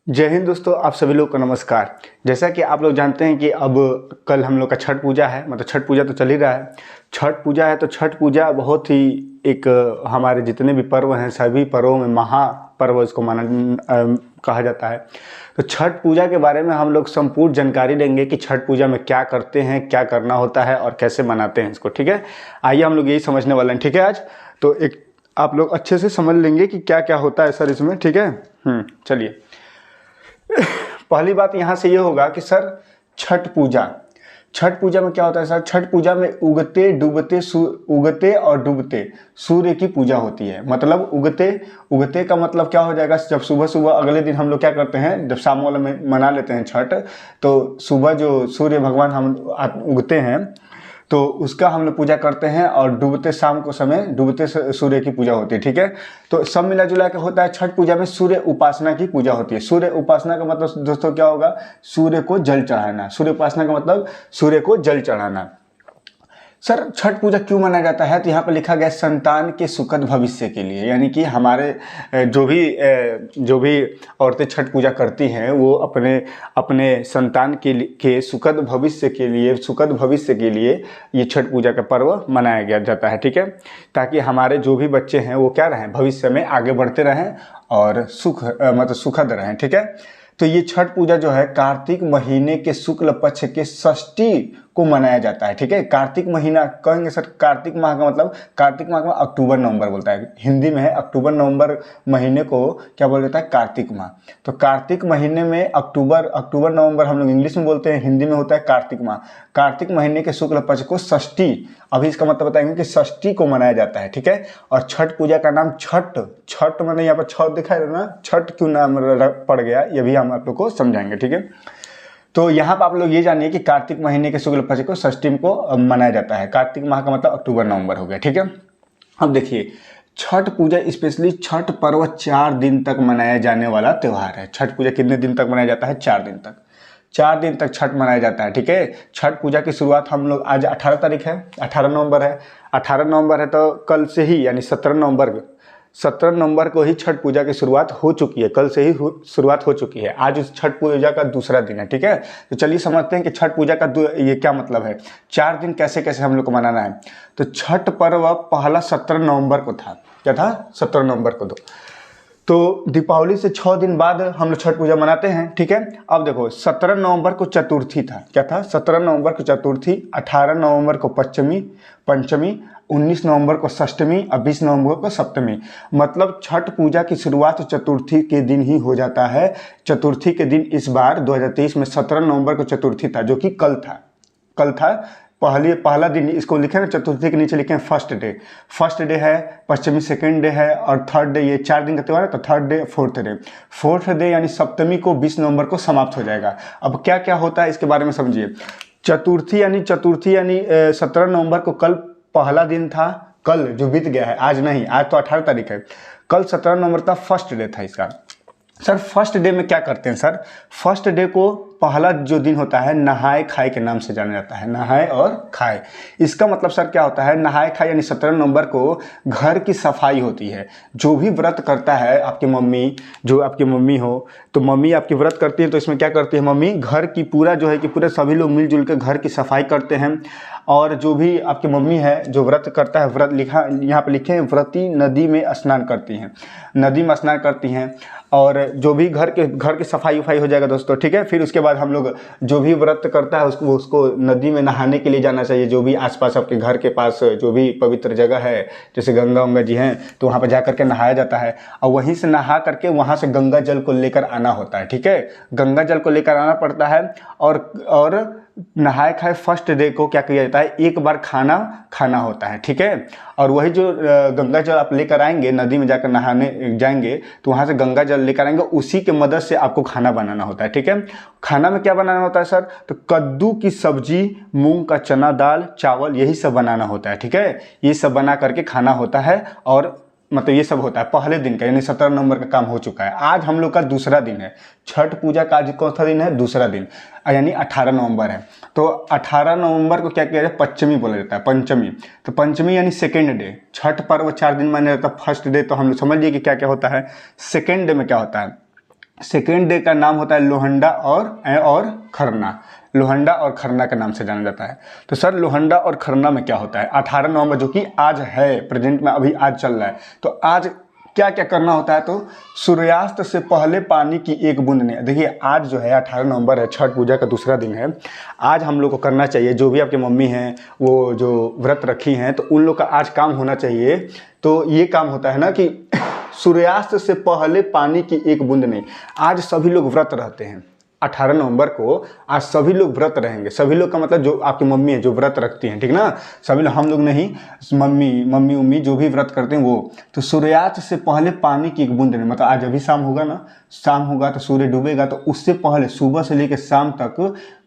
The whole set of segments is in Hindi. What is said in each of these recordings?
जय हिंद दोस्तों, आप सभी लोग को नमस्कार। जैसा कि आप लोग जानते हैं कि अब कल हम लोग का छठ पूजा है, मतलब छठ पूजा तो चल ही रहा है। छठ पूजा है तो छठ पूजा बहुत ही एक हमारे जितने भी पर्व हैं सभी पर्वों में महापर्व इसको कहा जाता है। तो छठ पूजा के बारे में हम लोग संपूर्ण जानकारी लेंगे कि छठ पूजा में क्या करते हैं, क्या करना होता है और कैसे मनाते हैं इसको। ठीक है, आइए हम लोग यही समझने वाले हैं। ठीक है, आज तो एक आप लोग अच्छे से समझ लेंगे कि क्या क्या होता है सर इसमें। ठीक है, चलिए। पहली बात यहाँ से ये होगा कि सर छठ पूजा में क्या होता है सर? छठ पूजा में उगते और डूबते सूर्य की पूजा होती है। मतलब उगते का मतलब क्या हो जाएगा? जब सुबह सुबह अगले दिन हम लोग क्या करते हैं, जब शाम वाला में मना लेते हैं छठ, तो सुबह जो सूर्य भगवान हम उगते हैं तो उसका हम लोग पूजा करते हैं, और डूबते शाम को समय डूबते सूर्य की पूजा होती है। ठीक है, तो सब मिला जुला के होता है। छठ पूजा में सूर्य उपासना की पूजा होती है। सूर्य उपासना का मतलब दोस्तों क्या होगा? सूर्य को जल चढ़ाना। सूर्य उपासना का मतलब सूर्य को जल चढ़ाना। सर छठ पूजा क्यों मनाया जाता है? तो यहाँ पर लिखा गया संतान के सुखद भविष्य के लिए, यानी कि हमारे जो भी औरतें छठ पूजा करती हैं वो अपने संतान के सुखद भविष्य के लिए ये छठ पूजा का पर्व मनाया गया जाता है। ठीक है, ताकि हमारे जो भी बच्चे हैं वो क्या रहें, भविष्य में आगे बढ़ते रहें और मतलब सुखद रहें। ठीक है, तो ये छठ पूजा जो है कार्तिक महीने के शुक्ल पक्ष के षष्ठी को मनाया जाता है। ठीक है, कार्तिक महीना कहेंगे सर, कार्तिक माह का मतलब कार्तिक माह का अक्टूबर नवंबर बोलता है, हिंदी में है अक्टूबर नवंबर महीने को क्या बोल देता है? कार्तिक माह। तो कार्तिक महीने में अक्टूबर नवंबर हम लोग इंग्लिश में बोलते हैं, हिंदी में होता है कार्तिक माह। कार्तिक महीने के शुक्ल पक्ष को षष्ठी, अभी इसका मतलब बताएंगे कि षष्ठी को मनाया जाता है। ठीक है, और छठ पूजा का नाम छठ मैंने यहाँ पर छठ दिखाई दे रहा ना, छठ क्यों नाम पड़ गया ये भी हम आप लोग को समझाएंगे। ठीक है, तो यहाँ पर आप लोग ये जानिए कि कार्तिक महीने के शुक्ल पक्ष को षष्ठी को मनाया जाता है। कार्तिक माह का मतलब अक्टूबर नवंबर हो गया। ठीक है, अब देखिए छठ पूजा स्पेशली छठ पर्व 4 दिन तक मनाया जाने वाला त्यौहार है। छठ पूजा कितने दिन तक मनाया जाता है? 4 दिन तक। 4 दिन तक छठ मनाया जाता है। ठीक है, छठ पूजा की शुरुआत हम लोग आज 18 तारीख है, 18 नवंबर है। 18 नवंबर है तो कल से ही यानी 17 नवंबर को ही छठ पूजा की शुरुआत हो चुकी है। कल से ही शुरुआत हो चुकी है। आज उस छठ पूजा का दूसरा दिन है। ठीक है, तो चलिए समझते हैं कि छठ पूजा का ये क्या मतलब है, 4 दिन कैसे कैसे हम लोग को मनाना है। तो छठ पर्व पहला 17 नवंबर को था। क्या था? 17 नवंबर को तो दीपावली से 6 दिन बाद हम लोग छठ पूजा मनाते हैं। ठीक है, अब देखो 17 नवंबर को चतुर्थी था। क्या था? 17 नवंबर को चतुर्थी, 18 नवंबर को पंचमी, 19 नवंबर को षष्टमी और 20 नवंबर को सप्तमी। मतलब छठ पूजा की शुरुआत चतुर्थी के दिन ही हो जाता है। चतुर्थी के दिन इस बार 2023 में 17 नवंबर को चतुर्थी था, जो कि कल था। पहला दिन इसको लिखे ना, चतुर्थी के नीचे लिखे फर्स्ट डे है, पश्चिमी सेकंड डे है और थर्ड डे। ये 4 दिन का त्यौहार है, तो थर्ड डे फोर्थ डे यानी सप्तमी को 20 नवंबर को समाप्त हो जाएगा। अब क्या क्या होता है इसके बारे में समझिए। चतुर्थी यानी 17 नवंबर को कल पहला दिन था, कल जो बीत गया है, आज नहीं, आज तो 18 तारीख है। कल 17 नवंबर था, फर्स्ट डे था इसका। सर फर्स्ट डे में क्या करते हैं? सर फर्स्ट डे को पहला जो दिन होता है नहाए खाए के नाम से जाना जाता है। नहाए और खाए, इसका मतलब सर क्या होता है? नहाए खाए यानी 17 नवंबर को घर की सफाई होती है। जो भी व्रत करता है, आपकी मम्मी हो तो मम्मी आपकी व्रत करती है, तो इसमें क्या करती है मम्मी? घर की पूरा जो है कि पूरे सभी लोग मिलजुल कर घर की सफाई करते हैं। और जो भी आपकी मम्मी है जो व्रत करता है, व्रत लिखा यहाँ पे लिखे हैं, व्रती नदी में स्नान करती हैं। और जो भी घर की सफाई उफाई हो जाएगा दोस्तों। ठीक है, फिर उसके बाद हम लोग जो भी व्रत करता है उसको नदी में नहाने के लिए जाना चाहिए। जो भी आसपास आपके घर के पास जो भी पवित्र जगह है, जैसे गंगा जी हैं, तो वहाँ पर जा करके नहाया जाता है। और वहीं से नहा करके वहाँ से गंगा जल को लेकर आना होता है। ठीक है, गंगा जल को लेकर आना पड़ता है। और नहाए खाए फर्स्ट डे को क्या किया जाता है? एक बार खाना होता है। ठीक है, और वही जो गंगा जल आप लेकर आएंगे, नदी में जाकर नहाने जाएंगे तो वहाँ से गंगा जल लेकर आएंगे, उसी के मदद से आपको खाना बनाना होता है। ठीक है, खाना में क्या बनाना होता है सर? तो कद्दू की सब्जी, मूंग का चना दाल, चावल, यही सब बनाना होता है। ठीक है, ये सब बना करके खाना होता है। और मतलब ये सब होता है पहले दिन का, यानी 17 नवंबर का काम हो चुका है। आज हम लोग का दूसरा दिन है छठ पूजा का। आज कौन सा दिन है? दूसरा दिन, यानी 18 नवंबर है। तो 18 नवंबर को क्या किया जाए? पंचमी बोला जाता है, पंचमी। तो पंचमी यानी सेकेंड डे। छठ पर्व 4 दिन माना जाता है। फर्स्ट डे तो हम लोग समझ लिए कि क्या क्या होता है। सेकेंड डे में क्या होता है? सेकेंड डे का नाम होता है लोहंडा और खरना। लोहंडा और खरना के नाम से जाना जाता है। तो सर लोहंडा और खरना में क्या होता है? 18 नवंबर जो कि आज है, प्रेजेंट में अभी आज चल रहा है, तो आज क्या क्या करना होता है? तो सूर्यास्त से पहले पानी की एक बूंद नहीं। देखिए आज जो है 18 नवंबर है, छठ पूजा का दूसरा दिन है। आज हम लोग को करना चाहिए, जो भी आपके मम्मी हैं वो जो व्रत रखी हैं, तो उन लोग का आज काम होना चाहिए। तो ये काम होता है ना कि सूर्यास्त से पहले पानी की एक बूंद नहीं। आज सभी लोग व्रत रहते हैं, 18 नवंबर को आज सभी लोग व्रत रहेंगे। सभी लोग का मतलब जो आपकी मम्मी है जो व्रत रखती हैं, ठीक ना, सभी लोग, हम लोग नहीं, मम्मी उम्मी जो भी व्रत करते हैं वो। तो सूर्यास्त से पहले पानी की एक बूंद नहीं, मतलब आज अभी शाम होगा ना, शाम होगा तो सूर्य डूबेगा, तो उससे पहले सुबह से लेकर शाम तक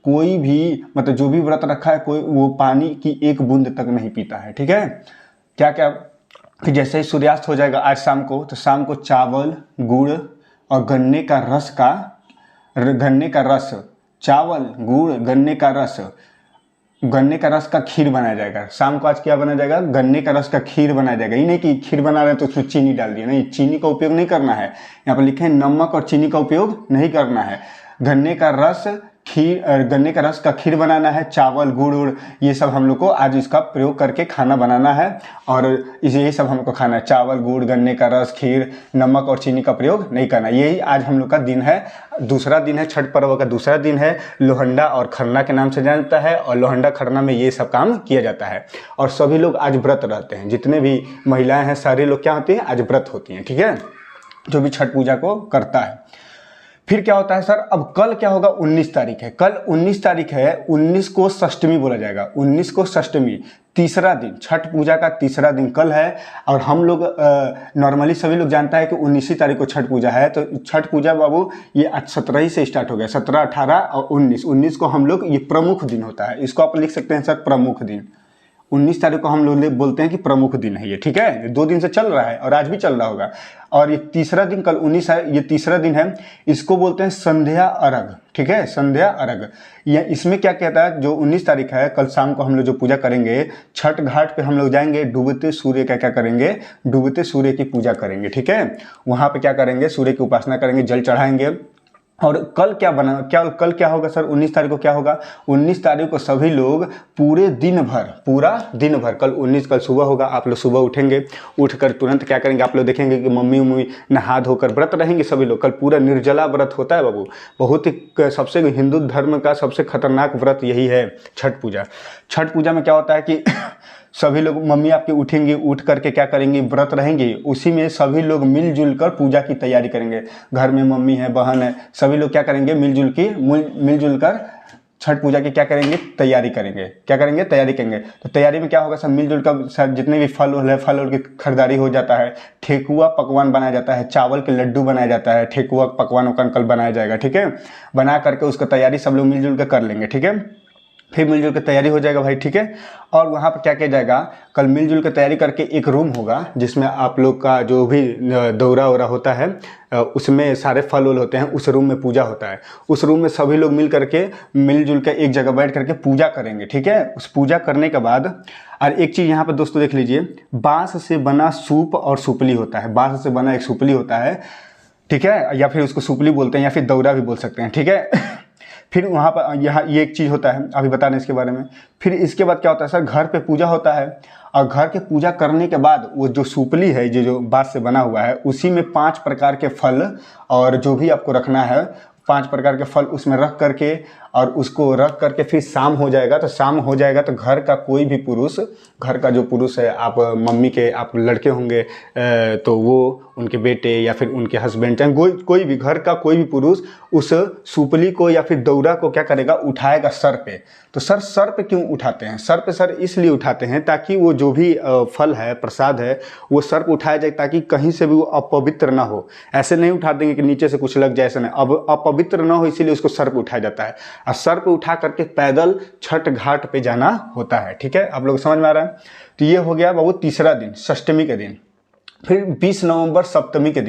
कोई भी, मतलब जो भी व्रत रखा है, कोई वो पानी की एक बूंद तक नहीं पीता है। ठीक है, क्या क्या कि जैसे ही सूर्यास्त हो जाएगा आज शाम को, तो शाम को चावल गुड़ और गन्ने का रस, चावल गुड़ गन्ने का रस का खीर बनाया जाएगा। शाम को आज क्या बनाया जाएगा? गन्ने का रस का खीर बनाया जाएगा। ये नहीं कि खीर बना रहे हैं तो उसमें चीनी डाल दिया, नहीं, चीनी का उपयोग नहीं करना है। यहाँ पर लिखे हैं नमक और चीनी का उपयोग नहीं करना है। गन्ने का रस का खीर बनाना है। चावल गुड़ ये सब हम लोग को आज इसका प्रयोग करके खाना बनाना है, और यही सब हमको खाना है। चावल गुड़ गन्ने का रस खीर, नमक और चीनी का प्रयोग नहीं करना। यही आज हम लोग का दिन है, दूसरा दिन है, छठ पर्व का दूसरा दिन है। लोहंडा और खरना के नाम से जाना जाता है, और लोहंडा खरना में ये सब काम किया जाता है। और सभी लोग आज व्रत रहते हैं, जितने भी महिलाएं हैं सारे लोग क्या होती हैं? आज व्रत होती हैं। ठीक है, जो भी छठ पूजा को करता है। फिर क्या होता है सर? अब कल क्या होगा? 19 तारीख है, कल 19 तारीख है। 19 को षष्टमी बोला जाएगा। 19 को षष्टमी, तीसरा दिन, छठ पूजा का तीसरा दिन कल है। और हम लोग नॉर्मली सभी लोग जानता है कि 19 तारीख को छठ पूजा है। तो छठ पूजा बाबू ये 17 ही से स्टार्ट हो गया, 17 18 और 19 को हम लोग, ये प्रमुख दिन होता है। इसको आप लिख सकते हैं सर प्रमुख दिन। 19 तारीख को हम लोग बोलते हैं कि प्रमुख दिन है ये। ठीक है, 2 दिन से चल रहा है और आज भी चल रहा होगा। और ये तीसरा दिन कल 19 है, ये तीसरा दिन है। इसको बोलते हैं संध्या अर्घ। ठीक है, संध्या अर्घ। ये इसमें क्या कहता है? जो 19 तारीख है, कल शाम को हम लोग जो पूजा करेंगे, छठ घाट पे हम लोग जाएंगे, डूबते सूर्य का क्या करेंगे? डूबते सूर्य की पूजा करेंगे। ठीक है, वहाँ पे क्या करेंगे? सूर्य की उपासना करेंगे, जल चढ़ाएंगे। और कल कल क्या होगा सर? 19 तारीख को क्या होगा? 19 तारीख को सभी लोग पूरा दिन भर, कल सुबह होगा, आप लोग सुबह उठेंगे, उठकर तुरंत क्या करेंगे? आप लोग देखेंगे कि मम्मी उम्मी नहा धोकर व्रत रहेंगे सभी लोग। कल पूरा निर्जला व्रत होता है बाबू। बहुत ही सबसे हिंदू धर्म का सबसे खतरनाक व्रत यही है, छठ पूजा। छठ पूजा में क्या होता है कि सभी लोग, मम्मी आपकी उठेंगी, उठ करके क्या करेंगी? व्रत रहेंगी। उसी में सभी लोग मिलजुल कर पूजा की तैयारी करेंगे। घर में मम्मी है, बहन है, सभी लोग क्या करेंगे? मिलजुल कर छठ पूजा की क्या करेंगे? तैयारी करेंगे। क्या करेंगे? तैयारी करेंगे। तो तैयारी में क्या होगा? सब मिलजुल कर जितने भी फल की खरीदारी हो जाता है। ठेकुआ पकवान बनाया जाता है, चावल के लड्डू बनाया जाता है, ठेकुआ पकवान कल बनाया जाएगा। ठीक है, बना करके उसका तैयारी सब लोग मिलजुल कर लेंगे। ठीक है, फिर मिलजुल कर तैयारी हो जाएगा भाई। ठीक है, और वहाँ पर क्या किया जाएगा? कल मिलजुल कर तैयारी करके एक रूम होगा जिसमें आप लोग का जो भी दौरा वोरा होता है, उसमें सारे फल वल होते हैं, उस रूम में पूजा होता है। उस रूम में सभी लोग मिलजुल कर एक जगह बैठ करके पूजा करेंगे। ठीक है, उस पूजा करने के बाद, और एक चीज़ यहाँ पर दोस्तों देख लीजिए, बाँस से बना सूप और सुपली होता है। बाँस से बना एक सुपली होता है। ठीक है, या फिर उसको सुपली बोलते हैं, या फिर दौरा भी बोल सकते हैं। ठीक है, फिर वहाँ पर यहाँ ये एक चीज़ होता है, अभी बता रहे हैं इसके बारे में। फिर इसके बाद क्या होता है सर? घर पे पूजा होता है, और घर के पूजा करने के बाद वो जो सुपली है, जो बाँस से बना हुआ है, उसी में 5 प्रकार के फल और जो भी आपको रखना है, 5 प्रकार के फल उसमें रख करके, और उसको रख करके फिर शाम हो जाएगा। तो घर का कोई भी पुरुष, घर का जो पुरुष है, आप मम्मी के आप लड़के होंगे तो वो उनके बेटे या फिर उनके हस्बैंड, चाहे कोई भी घर का कोई भी पुरुष उस सुपली को या फिर दौरा को क्या करेगा? उठाएगा सर पे। तो सर पे क्यों उठाते हैं? सर पे सर इसलिए उठाते हैं ताकि वो जो भी फल है, प्रसाद है, वो सर पे उठाया जाए, ताकि कहीं से भी वो अपवित्र ना हो। ऐसे नहीं उठा देंगे कि नीचे से कुछ लग जाए, ऐसा नहीं। अब अपवित्र ना हो इसीलिए उसको सर पे उठाया जाता है, और सर पे उठा करके पैदल छठ घाट पे जाना होता है। ठीक है, आप लोग समझ में आ रहा है? तो ये हो गया बाबू तीसरा दिन, षष्टमी के दिन। फिर 20 नवंबर सप्तमी के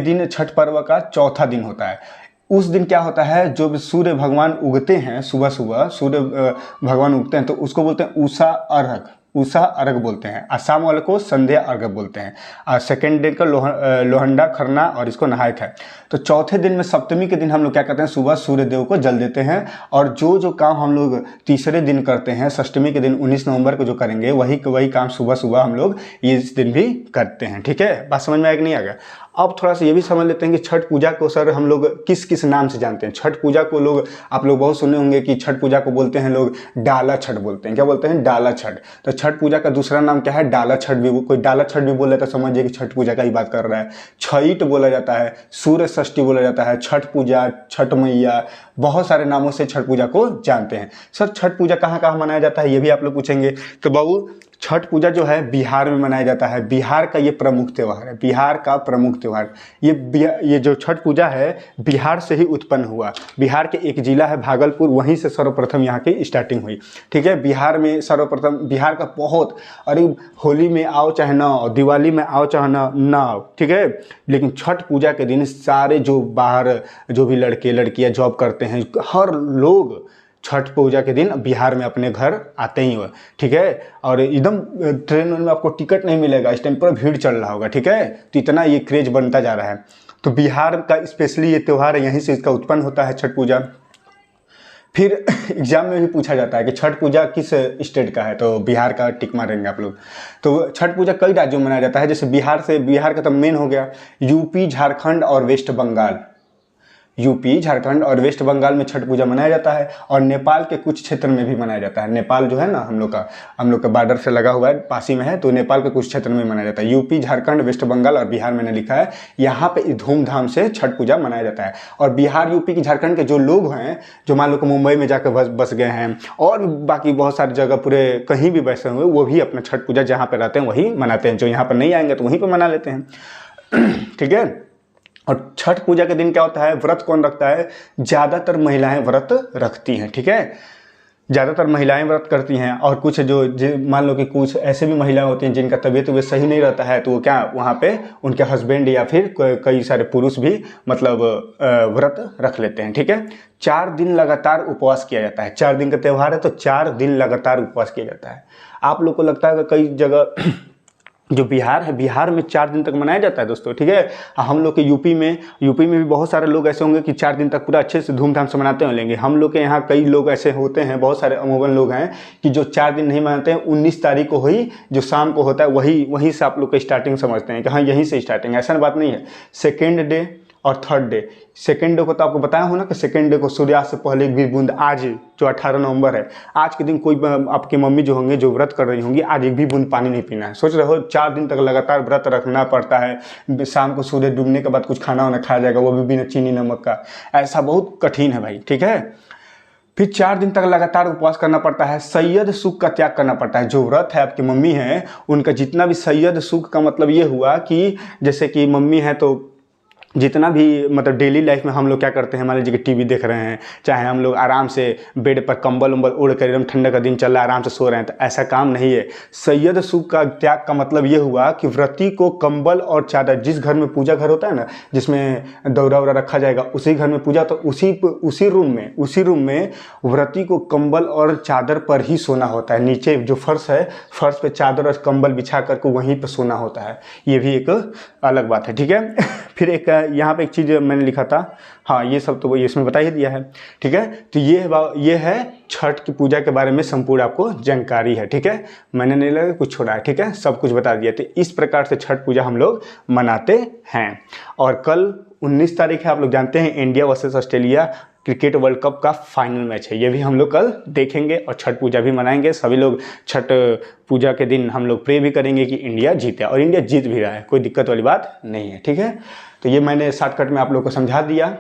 दिन छठ पर्व का चौथा दिन होता है। उस दिन क्या होता है? जो सूर्य भगवान उगते हैं, सुबह सूर्य भगवान उगते हैं, तो उसको बोलते हैं उषा अर्घ। उषा अर्घ बोलते हैं, और शाम वाले को संध्या अर्घ बोलते हैं, और सेकेंड डे का लोहंडा खरना और इसको नहाय खाए। तो चौथे दिन में सप्तमी के दिन हम लोग क्या करते हैं, सुबह सूर्य देव को जल देते हैं, और जो जो काम हम लोग तीसरे दिन करते हैं, षष्टमी के दिन 19 नवंबर को जो करेंगे, वही काम सुबह सुबह हम लोग इस दिन भी करते हैं। ठीक है, बात समझ में आया कि नहीं आ गया? अब थोड़ा सा ये भी समझ लेते हैं कि छठ पूजा को सर हम लोग किस किस नाम से जानते हैं। छठ पूजा को लोग, आप लोग बहुत सुने होंगे कि छठ पूजा को बोलते हैं लोग डाला छठ बोलते हैं। क्या बोलते हैं? डाला छठ। तो छठ पूजा का दूसरा नाम क्या है? डाला छठ भी। कोई डाला छठ भी बोले तो समझिए कि छठ पूजा का ही बात कर रहा है। छठ बोला जाता है, सूर्य षष्ठी बोला जाता है, छठ पूजा, छठ मैया, बहुत सारे नामों से छठ पूजा को जानते हैं। सर छठ पूजा कहाँ कहाँ मनाया जाता है, ये भी आप लोग पूछेंगे। तो बाबू छठ पूजा जो है बिहार में मनाया जाता है। बिहार का ये प्रमुख त्यौहार है, बिहार का प्रमुख त्यौहार। ये जो छठ पूजा है बिहार से ही उत्पन्न हुआ। बिहार के एक जिला है भागलपुर, वहीं से सर्वप्रथम यहाँ की स्टार्टिंग हुई। ठीक है, बिहार में सर्वप्रथम, बिहार का बहुत, अरे होली में आओ चाहे ना आओ, दिवाली में आओ चाहे ना आओ, ठीक है, लेकिन छठ पूजा के दिन सारे जो बाहर जो भी लड़के लड़कियाँ जॉब करते हैं, हर लोग छठ पूजा के दिन बिहार में अपने घर आते ही हो। ठीक है, और एकदम ट्रेन में आपको टिकट नहीं मिलेगा, इस टाइम पर भीड़ चल रहा होगा। ठीक है, तो इतना ये क्रेज बनता जा रहा है। तो बिहार का स्पेशली ये त्यौहार है, यहीं से इसका उत्पन्न होता है छठ पूजा। फिर एग्जाम में भी पूछा जाता है कि छठ पूजा किस स्टेट का है, तो बिहार का टिक मारेंगे आप लोग। तो छठ पूजा कई राज्यों में मनाया जाता है, जैसे बिहार का तो मेन हो गया, यूपी, झारखंड और वेस्ट बंगाल। यूपी, झारखंड और वेस्ट बंगाल में छठ पूजा मनाया जाता है, और नेपाल के कुछ क्षेत्र में भी मनाया जाता है। नेपाल जो है ना हम लोग का बॉर्डर से लगा हुआ है, पास ही में है, तो नेपाल के कुछ क्षेत्र में मनाया जाता है। यूपी, झारखंड, वेस्ट बंगाल और बिहार मैंने लिखा है, यहाँ पे धूमधाम से छठ पूजा मनाया जाता है। और बिहार, यूपी की, झारखंड के जो लोग हैं, जो मान लो कि मुंबई में जाकर बस गए हैं, और बाकी बहुत सारी जगह पूरे कहीं भी बसे हुए, वो भी अपना छठ पूजा जहाँ पर रहते हैं वही मनाते हैं। जो यहाँ पर नहीं आएंगे तो वहीं पर मना लेते हैं। ठीक है, और छठ पूजा के दिन क्या होता है, व्रत कौन रखता है? ज़्यादातर महिलाएं व्रत रखती हैं। ठीक है, ज़्यादातर महिलाएं व्रत करती हैं, और कुछ जो मान लो कि कुछ ऐसे भी महिलाएं होती हैं जिनका तबीयत सही नहीं रहता है, तो वो क्या वहाँ पे उनके हस्बैंड या फिर कई सारे पुरुष भी मतलब व्रत रख लेते हैं। ठीक है, 4 दिन लगातार उपवास किया जाता है। 4 दिन का त्यौहार है तो 4 दिन लगातार उपवास किया जाता है। आप लोग को लगता है कि कई जगह जो बिहार है, बिहार में 4 दिन तक मनाया जाता है दोस्तों। ठीक है, हम लोग के यूपी में भी बहुत सारे लोग ऐसे होंगे कि 4 दिन तक पूरा अच्छे से धूमधाम से मनाते होंगे। हम लोग के यहाँ कई लोग ऐसे होते हैं, बहुत सारे अमूमन लोग हैं कि जो 4 दिन नहीं मनाते हैं, 19 तारीख को ही जो शाम को होता है वहीं से आप लोग का स्टार्टिंग समझते हैं कि हाँ यहीं से स्टार्टिंग। ऐसा बात नहीं है। सेकेंड डे और थर्ड डे, सेकेंड डे को तो आपको बताया हो ना कि सेकेंड डे को सूर्यास्त से पहले एक भी बूंद, आज जो 18 नवंबर है, आज के दिन कोई आपकी मम्मी जो होंगे, जो व्रत कर रही होंगी, आज एक भी बूंद पानी नहीं पीना है। सोच रहे हो 4 दिन तक लगातार व्रत रखना पड़ता है, शाम को सूर्य डूबने के बाद कुछ खाना वाना खाया जाएगा, वो भी बिना चीनी नमक का। ऐसा बहुत कठिन है भाई। ठीक है, फिर 4 दिन तक लगातार उपवास करना पड़ता है। सैयद सुख का त्याग करना पड़ता है। जो व्रत है, आपकी मम्मी है, उनका जितना भी सैयद सुख का मतलब ये हुआ कि जैसे कि मम्मी है तो जितना भी मतलब डेली लाइफ में हम लोग क्या करते हैं, मान लीजिए कि टीवी देख रहे हैं, चाहे हम लोग आराम से बेड पर कंबल उम्बल ओढ़ कर एकदम ठंडा का दिन चल रहा है, आराम से सो रहे हैं, तो ऐसा काम नहीं है। सैयद सुख का त्याग का मतलब ये हुआ कि व्रती को कंबल और चादर, जिस घर में पूजा घर होता है ना, जिसमें दौरा वौरा रखा जाएगा, उसी घर में पूजा, तो उसी रूम में व्रती को कंबल और चादर पर ही सोना होता है। नीचे जो फर्श है, फर्श पे चादर और कंबल बिछा करके वहीं पर सोना होता है। ये भी एक अलग बात है। ठीक है, फिर एक यहाँ पे एक चीज़ मैंने लिखा था, हाँ ये सब तो इसमें बता ही दिया है। ठीक है, तो ये है छठ की पूजा के बारे में संपूर्ण आपको जानकारी है। ठीक है, मैंने नहीं लगा कुछ छोड़ा है। ठीक है, सब कुछ बता दिया। तो इस प्रकार से छठ पूजा हम लोग मनाते हैं। और कल 19 तारीख है, आप लोग जानते हैं, India versus Australia cricket world cup का फाइनल मैच है। ये भी हम लोग कल देखेंगे और छठ पूजा भी मनाएंगे। सभी लोग छठ पूजा के दिन हम लोग प्रे भी करेंगे कि इंडिया जीते, और इंडिया जीत भी रहा है, कोई दिक्कत वाली बात नहीं है। ठीक है, तो ये मैंने शॉर्टकट में आप लोग को समझा दिया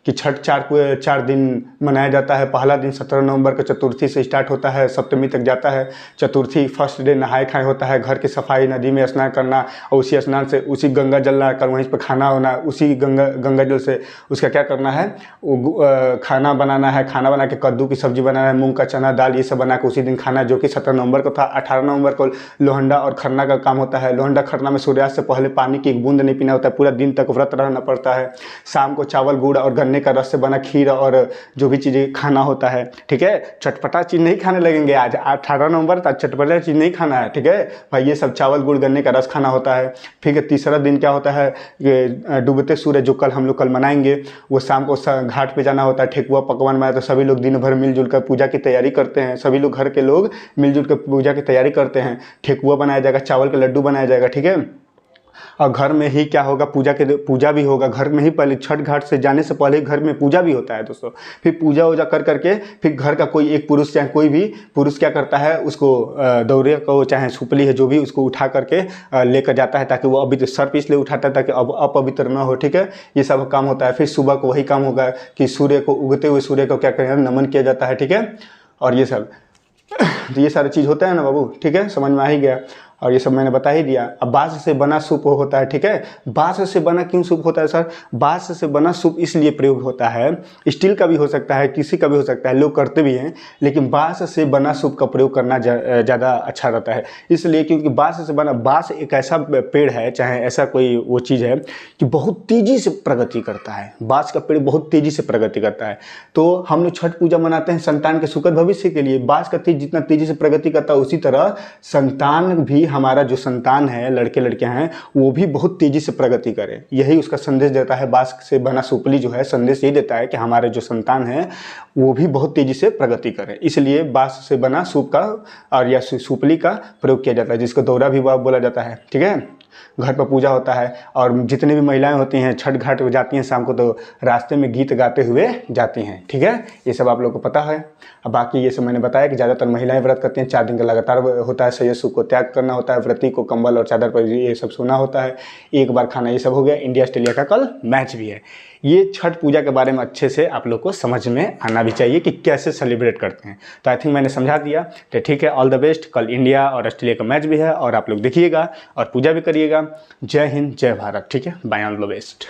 कि छठ 4 दिन मनाया जाता है। पहला दिन 17 नवंबर को चतुर्थी से स्टार्ट होता है, सप्तमी तक जाता है। चतुर्थी फर्स्ट डे नहाए खाए होता है, घर की सफाई, नदी में स्नान करना, और उसी स्नान से उसी गंगा जल लाकर वहीं पर खाना होना, उसी गंगा जल से उसका क्या करना है, खाना बनाना है। खाना बना के कद्दू की सब्जी बनाना है, मूंग का चना दाल ये सब बना के उसी दिन खाना, जो कि 17 नवंबर को था। 18 नवंबर को लोहंडा और खरना का काम होता है। लोहंडा खरना में सूर्यास्त से पहले पानी की एक बूंद नहीं पीना होता है, पूरा दिन तक व्रत रहना पड़ता है। शाम को चावल गुड़ और गन्ना गन्ने का रस से बना खीर और जो भी चीज़ें खाना होता है, ठीक है। चटपटा चीज़ नहीं खाने लगेंगे आज 18 नवंबर तक, चटपटा चीज़ नहीं खाना है, ठीक है भाई। ये सब चावल गुड़ गन्ने का रस खाना होता है। फिर तीसरा दिन क्या होता है, ये डूबते सूरज जो हम लोग कल मनाएंगे, वो शाम को घाट पे जाना होता है, ठेकुआ पकवान बनाया, तो सभी लोग दिन भर मिलजुल कर पूजा की तैयारी करते हैं। सभी लोग घर के लोग मिलजुल कर पूजा की तैयारी करते हैं। ठेकुआ बनाया जाएगा, चावल के लड्डू बनाया जाएगा, ठीक है। और घर में ही क्या होगा, पूजा भी होगा घर में ही। पहले छठ घाट से जाने से पहले घर में पूजा भी होता है दोस्तों। फिर पूजा वूजा कर करके फिर घर का कोई एक पुरुष, चाहे कोई भी पुरुष क्या करता है, उसको दौरे को चाहे सुपली है जो भी, उसको उठा करके लेकर जाता है, ताकि वो अभी सर पे इसलिए उठाता है ताकि अब अपवित्र न हो, ठीक है। ये सब काम होता है। फिर सुबह को वही काम होगा कि सूर्य को, उगते हुए सूर्य को क्या करें, नमन किया जाता है, ठीक है। और ये सब तो ये सारी चीज़ होता है ना बाबू, ठीक है, समझ में आ ही गया। और ये सब मैंने बता ही दिया। अब बाँस से बना सूप होता है, ठीक है। बाँस से बना क्यों सूप होता है सर? बाँस से बना सूप इसलिए प्रयोग होता है, स्टील का भी हो सकता है, किसी का भी हो सकता है, लोग करते भी हैं, लेकिन बाँस से बना सूप का प्रयोग करना ज़्यादा अच्छा रहता है। इसलिए क्योंकि बाँस से बना, बाँस एक ऐसा पेड़ है, चाहे ऐसा कोई वो चीज़ है कि बहुत तेज़ी से प्रगति करता है। बाँस का पेड़ बहुत तेज़ी से प्रगति करता है। तो हम लोग छठ पूजा मनाते हैं संतान के सुखद भविष्य के लिए। बाँस का तेज जितना तेज़ी से प्रगति करता है, उसी तरह संतान भी, हमारा जो संतान है, लड़के लड़कियां हैं, वो भी बहुत तेजी से प्रगति करे। यही उसका संदेश देता है। बाँस से बना सुपली जो है संदेश ये देता है कि हमारे जो संतान है वो भी बहुत तेजी से प्रगति करे। इसलिए बाँस से बना सूप का और या सुपली का प्रयोग किया जाता है, जिसको दौरा भी बोला जाता है, ठीक है। घर पर पूजा होता है और जितनी भी महिलाएं होती हैं छठ घाट पर जाती हैं शाम को, तो रास्ते में गीत गाते हुए जाती हैं, ठीक है। ये सब आप लोग को पता है। अब बाकी ये सब मैंने बताया कि ज़्यादातर महिलाएं व्रत करती हैं। 4 दिन का लगातार होता है। सैयद सूप को त्याग करना होता है, व्रती को कंबल और चादर पर ये सब सोना होता है, एक बार खाना, ये सब हो गया। इंडिया ऑस्ट्रेलिया का कल मैच भी है। ये छठ पूजा के बारे में अच्छे से आप लोग को समझ में आना भी चाहिए कि कैसे सेलिब्रेट करते हैं। तो आई थिंक मैंने समझा दिया। तो ठीक है, ऑल द बेस्ट। कल इंडिया और ऑस्ट्रेलिया का मैच भी है और आप लोग देखिएगा और पूजा भी करिएगा। जय हिंद, जय भारत, ठीक है। Bye, all the best.